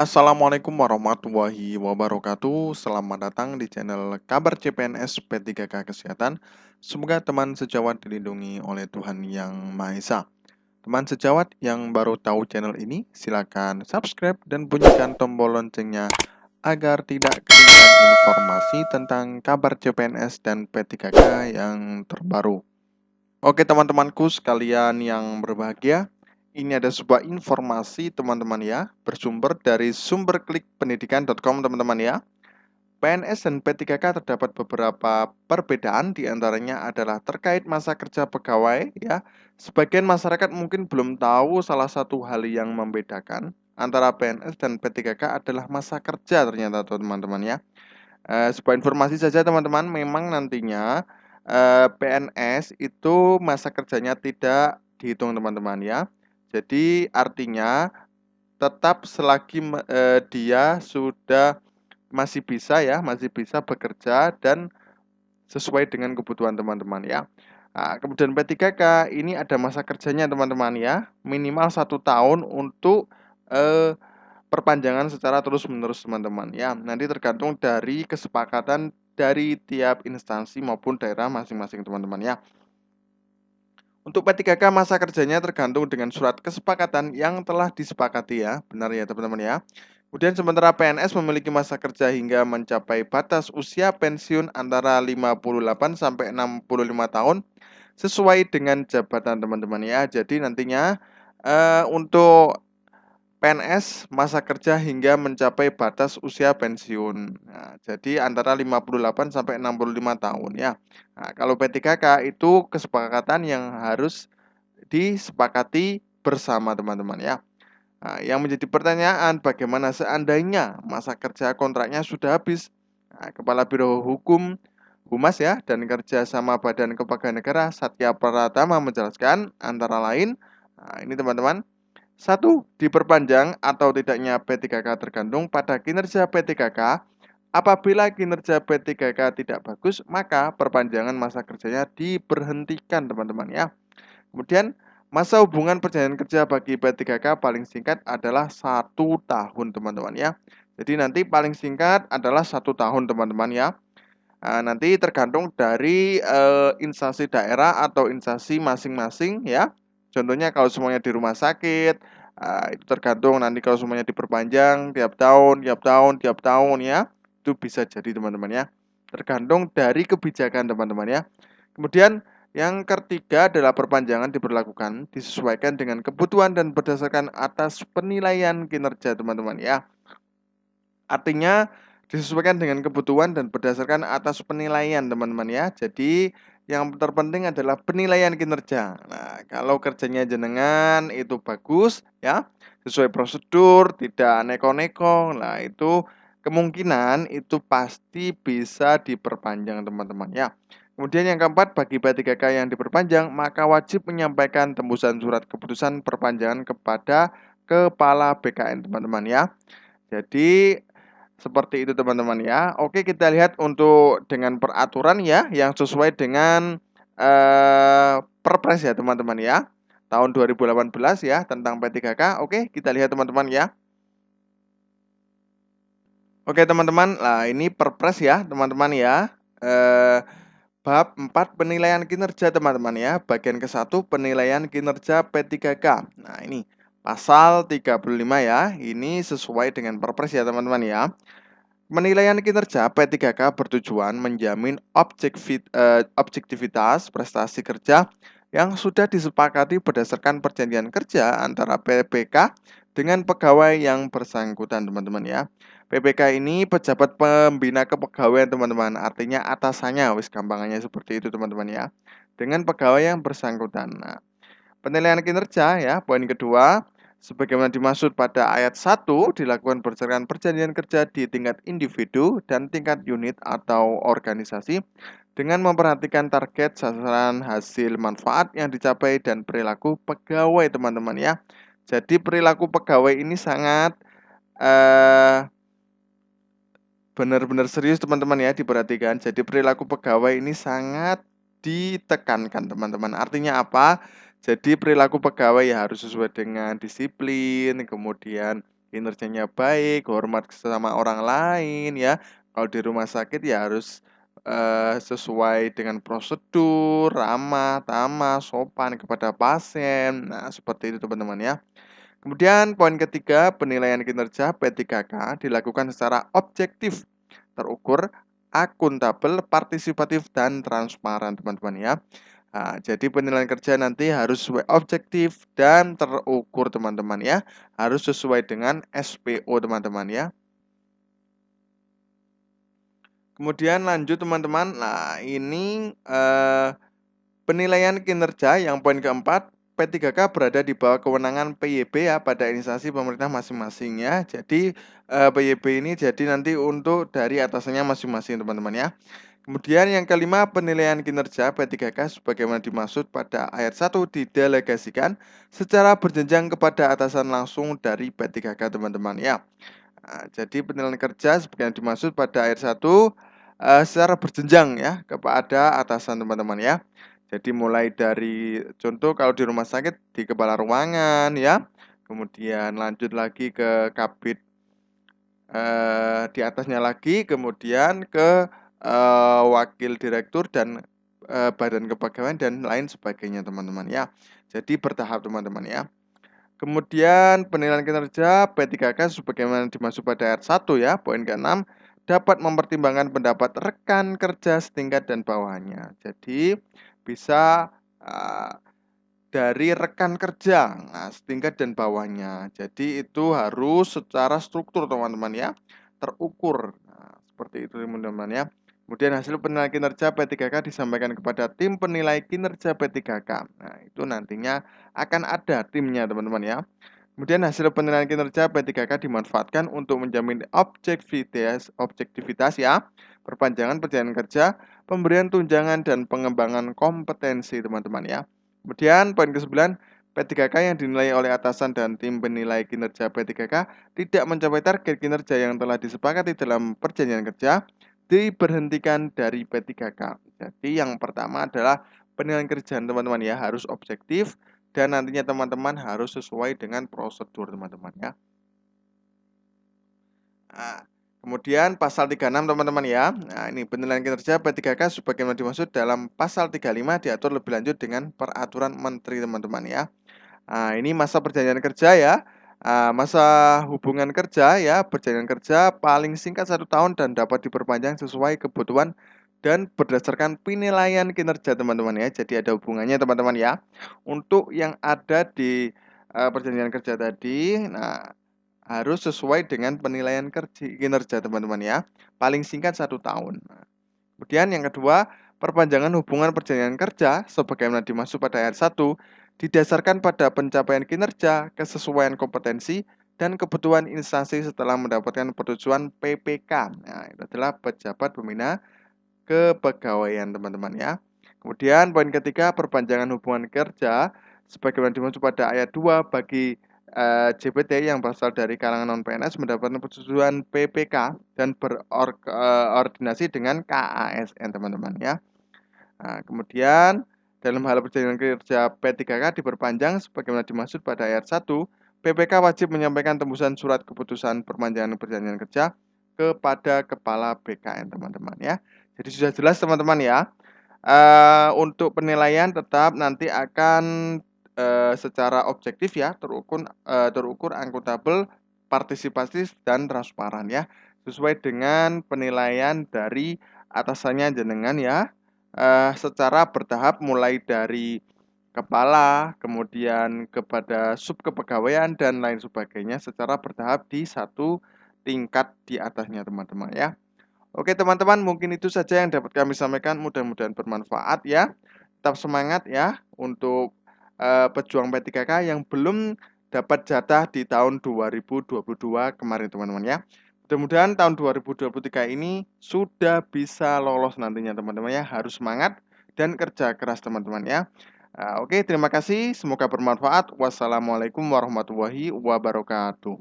Assalamualaikum warahmatullahi wabarakatuh. Selamat datang di channel Kabar CPNS P3K Kesehatan. Semoga teman sejawat dilindungi oleh Tuhan Yang Maha Esa. Teman sejawat yang baru tahu channel ini, silakan subscribe dan bunyikan tombol loncengnya agar tidak ketinggalan informasi tentang kabar CPNS dan P3K yang terbaru. Oke teman-temanku sekalian yang berbahagia, ini ada sebuah informasi teman-teman ya, bersumber dari sumberklikpendidikan.com teman-teman ya. PNS dan P3K terdapat beberapa perbedaan, diantaranya adalah terkait masa kerja pegawai ya. Sebagian masyarakat mungkin belum tahu salah satu hal yang membedakan antara PNS dan P3K adalah masa kerja ternyata teman-teman ya. Sebuah informasi saja teman-teman, memang nantinya PNS itu masa kerjanya tidak dihitung teman-teman ya. Jadi artinya tetap selagi dia sudah masih bisa bekerja dan sesuai dengan kebutuhan teman-teman ya. Nah, kemudian P3K ini ada masa kerjanya teman-teman ya, minimal 1 tahun untuk perpanjangan secara terus-menerus teman-teman ya. Nanti tergantung dari kesepakatan dari tiap instansi maupun daerah masing-masing teman-teman ya. Untuk P3K masa kerjanya tergantung dengan surat kesepakatan yang telah disepakati ya. Benar ya teman-teman ya. Kemudian sementara PNS memiliki masa kerja hingga mencapai batas usia pensiun antara 58 sampai 65 tahun sesuai dengan jabatan teman-teman ya. Jadi nantinya untuk PNS masa kerja hingga mencapai batas usia pensiun. Nah, jadi antara 58 sampai 65 tahun ya. Nah, kalau P3K itu kesepakatan yang harus disepakati bersama teman-teman ya. Nah, yang menjadi pertanyaan bagaimana seandainya masa kerja kontraknya sudah habis. Nah, Kepala Biro Hukum Humas ya dan Kerja sama Badan Kepegawaian Negara Satya Pratama menjelaskan antara lain, nah, ini teman-teman. 1. Diperpanjang atau tidaknya P3K tergantung pada kinerja P3K. Apabila kinerja P3K tidak bagus, maka perpanjangan masa kerjanya diberhentikan teman-teman ya. Kemudian masa hubungan perjanjian kerja bagi P3K paling singkat adalah 1 tahun teman-teman ya. Jadi nanti paling singkat adalah 1 tahun teman-teman ya. Nanti tergantung dari instansi daerah atau instansi masing-masing ya. Contohnya kalau semuanya di rumah sakit, itu tergantung nanti kalau semuanya diperpanjang tiap tahun ya, itu bisa jadi teman-teman ya. Tergantung dari kebijakan teman-teman ya. Kemudian yang ketiga adalah perpanjangan diberlakukan disesuaikan dengan kebutuhan dan berdasarkan atas penilaian kinerja teman-teman ya. Artinya disesuaikan dengan kebutuhan dan berdasarkan atas penilaian teman-teman ya. Jadi yang terpenting adalah penilaian kinerja. Nah, kalau kerjanya jenengan itu bagus ya, sesuai prosedur, tidak neko-neko. Nah, itu kemungkinan itu pasti bisa diperpanjang teman-teman ya. Kemudian yang keempat, bagi P3K yang diperpanjang, maka wajib menyampaikan tembusan surat keputusan perpanjangan kepada Kepala BKN teman-teman ya. Jadi seperti itu teman-teman ya. Oke, kita lihat untuk dengan peraturan ya yang sesuai dengan Perpres ya teman-teman ya. Tahun 2018 ya tentang P3K. Oke, kita lihat teman-teman ya. Oke teman-teman, nah ini Perpres ya teman-teman ya. Bab 4 penilaian kinerja teman-teman ya. Bagian ke-1 penilaian kinerja P3K. Nah, ini pasal 35 ya. Ini sesuai dengan Perpres ya teman-teman ya. Penilaian kinerja P3K bertujuan menjamin objektivitas prestasi kerja yang sudah disepakati berdasarkan perjanjian kerja antara PPK dengan pegawai yang bersangkutan teman-teman ya. PPK ini pejabat pembina kepegawaian teman-teman, artinya atasannya, wis gampangannya seperti itu teman-teman ya. Dengan pegawai yang bersangkutan. Nah, penilaian kinerja ya, poin kedua, sebagaimana dimaksud pada ayat 1 dilakukan berdasarkan perjanjian kerja di tingkat individu dan tingkat unit atau organisasi dengan memperhatikan target, sasaran, hasil, manfaat yang dicapai dan perilaku pegawai teman-teman ya. Jadi perilaku pegawai ini sangat benar-benar serius teman-teman ya diperhatikan. Jadi perilaku pegawai ini sangat ditekankan teman-teman. Artinya apa? Jadi perilaku pegawai ya harus sesuai dengan disiplin, kemudian kinerjanya baik, hormat sama orang lain ya. Kalau di rumah sakit ya harus sesuai dengan prosedur, ramah, tamah, sopan kepada pasien. Nah, seperti itu teman-teman ya. Kemudian poin ketiga, penilaian kinerja P3K dilakukan secara objektif, terukur, akuntabel, partisipatif, dan transparan teman-teman ya. Nah, jadi penilaian kerja nanti harus sesuai objektif dan terukur teman-teman ya. Harus sesuai dengan SPO teman-teman ya. Kemudian lanjut teman-teman. Nah, ini penilaian kinerja yang poin keempat, P3K berada di bawah kewenangan PYB ya pada instansi pemerintah masing-masing ya. Jadi PYB ini jadi nanti untuk dari atasannya masing-masing teman-teman ya. Kemudian yang kelima, penilaian kinerja P3K sebagaimana dimaksud pada ayat 1 didelegasikan secara berjenjang kepada atasan langsung dari P3K teman-teman ya. Nah, jadi penilaian kerja sebagaimana dimaksud pada ayat 1 secara berjenjang ya kepada atasan teman-teman ya. Jadi mulai dari contoh kalau di rumah sakit di kepala ruangan ya. Kemudian lanjut lagi ke kabid di atasnya lagi, kemudian ke wakil direktur dan badan kepegawaian dan lain sebagainya teman-teman ya. Jadi bertahap teman-teman ya. Kemudian penilaian kinerja P3K sebagaimana dimaksud pada ayat 1 ya, poin ke-6 dapat mempertimbangkan pendapat rekan kerja setingkat dan bawahannya. Jadi bisa dari rekan kerja, nah, setingkat dan bawahnya. Jadi itu harus secara struktur teman-teman ya, terukur. Nah, seperti itu teman-teman ya. Kemudian hasil penilaian kinerja P3K disampaikan kepada tim penilai kinerja P3K. Nah, itu nantinya akan ada timnya teman-teman ya. Kemudian hasil penilaian kinerja P3K dimanfaatkan untuk menjamin objektivitas ya, perpanjangan perjalanan kerja, pemberian tunjangan dan pengembangan kompetensi teman-teman ya. Kemudian poin ke-9, P3K yang dinilai oleh atasan dan tim penilai kinerja P3K tidak mencapai target kinerja yang telah disepakati dalam perjanjian kerja, diberhentikan dari P3K. Jadi yang pertama adalah penilaian kerjaan teman-teman ya harus objektif dan nantinya teman-teman harus sesuai dengan prosedur teman-teman ya. Nah, kemudian pasal 36 teman-teman ya. Nah, ini penilaian kinerja P3K sebagaimana dimaksud dalam pasal 35 diatur lebih lanjut dengan peraturan menteri teman-teman ya. Nah, ini masa perjanjian kerja ya. Masa hubungan kerja ya, perjanjian kerja paling singkat 1 tahun dan dapat diperpanjang sesuai kebutuhan dan berdasarkan penilaian kinerja teman-teman ya. Jadi ada hubungannya teman-teman ya. Untuk yang ada di perjanjian kerja tadi, nah harus sesuai dengan penilaian kinerja teman-teman ya. Paling singkat 1 tahun. Nah, kemudian yang kedua, perpanjangan hubungan perjanjian kerja sebagaimana dimaksud pada ayat 1 didasarkan pada pencapaian kinerja, kesesuaian kompetensi, dan kebutuhan instansi setelah mendapatkan persetujuan PPK. Nah, itu adalah pejabat pembina kepegawaian teman-teman ya. Kemudian poin ketiga, perpanjangan hubungan kerja sebagaimana dimaksud pada ayat 2 bagi JBT yang berasal dari kalangan non-PNS mendapatkan persetujuan PPK dan berkoordinasi dengan KASN teman-teman ya. Nah, kemudian dalam hal perjanjian kerja P3K diperpanjang sebagaimana dimaksud pada ayat 1, PPK wajib menyampaikan tembusan surat keputusan perpanjangan perjanjian kerja kepada kepala BKN teman-teman ya. Jadi sudah jelas teman-teman ya. Untuk penilaian tetap nanti akan secara objektif ya, terukur, akuntabel, partisipatif dan transparan ya. Sesuai dengan penilaian dari atasannya jenengan ya. Secara bertahap mulai dari kepala, kemudian kepada sub kepegawaian dan lain sebagainya secara bertahap di satu tingkat di atasnya teman-teman ya. Oke teman-teman, mungkin itu saja yang dapat kami sampaikan, mudah-mudahan bermanfaat ya. Tetap semangat ya untuk pejuang P3K yang belum dapat jatah di tahun 2022 kemarin teman-teman ya. Mudah-mudahan tahun 2023 ini sudah bisa lolos nantinya teman-teman ya. Harus semangat dan kerja keras teman-teman ya. Oke, terima kasih. Semoga bermanfaat. Wassalamualaikum warahmatullahi wabarakatuh.